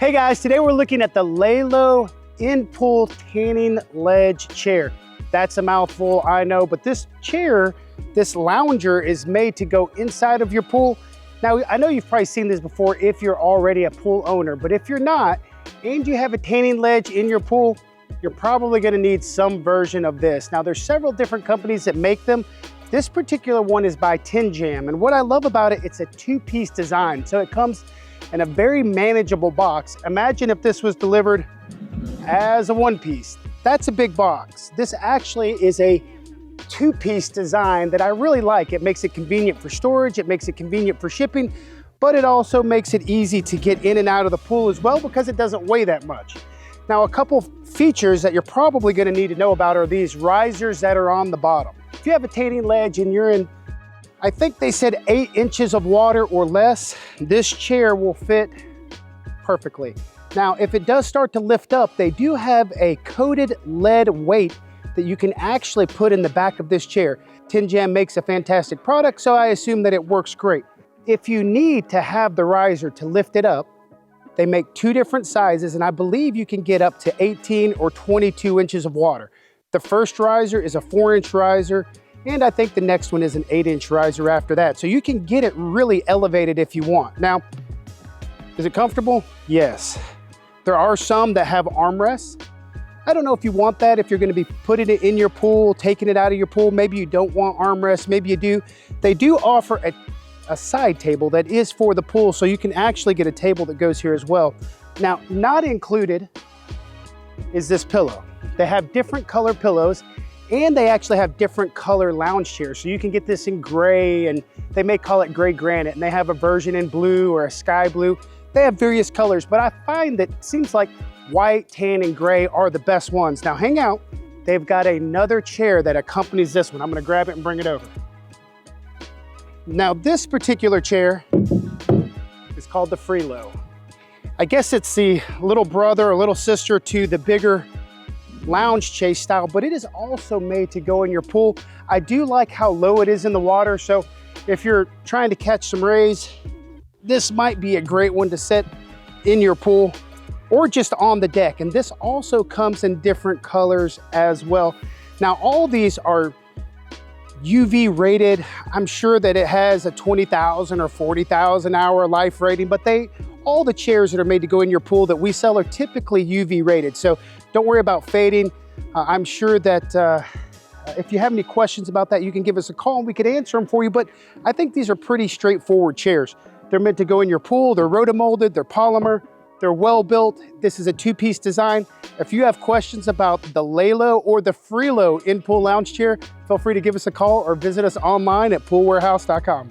Hey guys, today we're looking at the Laylo In-Pool Tanning Ledge Chair. That's a mouthful, I know, but this chair, this lounger, is made to go inside of your pool. Now, I know you've probably seen this before if you're already a pool owner, but if you're not, and you have a tanning ledge in your pool, you're probably gonna need some version of this. Now, there's several different companies that make them. This particular one is by TenJam, and what I love about it, it's a two-piece design. So it comes in a very manageable box. Imagine if this was delivered as a one-piece. That's a big box. This actually is a two-piece design that I really like. It makes it convenient for storage, it makes it convenient for shipping, but it also makes it easy to get in and out of the pool as well because it doesn't weigh that much. Now, a couple features that you're probably gonna need to know about are these risers that are on the bottom. If you have a tanning ledge and you're in, I think they said 8 inches of water or less, this chair will fit perfectly. Now, if it does start to lift up, they do have a coated lead weight that you can actually put in the back of this chair. TenJam makes a fantastic product, so I assume that it works great. If you need to have the riser to lift it up, they make 2 different sizes, and I believe you can get up to 18 or 22 inches of water. The first riser is a 4-inch riser, and I think the next one is an 8-inch riser after that. So you can get it really elevated if you want. Now, is it comfortable? Yes. There are some that have armrests. I don't know if you want that, if you're gonna be putting it in your pool, taking it out of your pool. Maybe you don't want armrests, maybe you do. They do offer a side table that is for the pool, so you can actually get a table that goes here as well. Now, not included is this pillow. They have different color pillows, and they actually have different color lounge chairs. So you can get this in gray, and they may call it gray granite, and they have a version in blue or a sky blue. They have various colors, but I find that it seems like white, tan, and gray are the best ones. Now hang out, they've got another chair that accompanies this one. I'm gonna grab it and bring it over. Now this particular chair is called the Freelo. I guess it's the little brother or little sister to the bigger lounge chair style, but it is also made to go in your pool. I do like how low it is in the water, so if you're trying to catch some rays, this might be a great one to set in your pool or just on the deck. And this also comes in different colors as well. Now, all these are UV rated. I'm sure that it has a 20,000 or 40,000 hour life rating, but all the chairs that are made to go in your pool that we sell are typically UV rated. So don't worry about fading. I'm sure that if you have any questions about that, you can give us a call and we could answer them for you. But I think these are pretty straightforward chairs. They're meant to go in your pool. They're rotomolded, they're polymer, they're well built. This is a 2-piece design. If you have questions about the Laylo or the Freelo In-Pool Lounge Chair, feel free to give us a call or visit us online at poolwarehouse.com.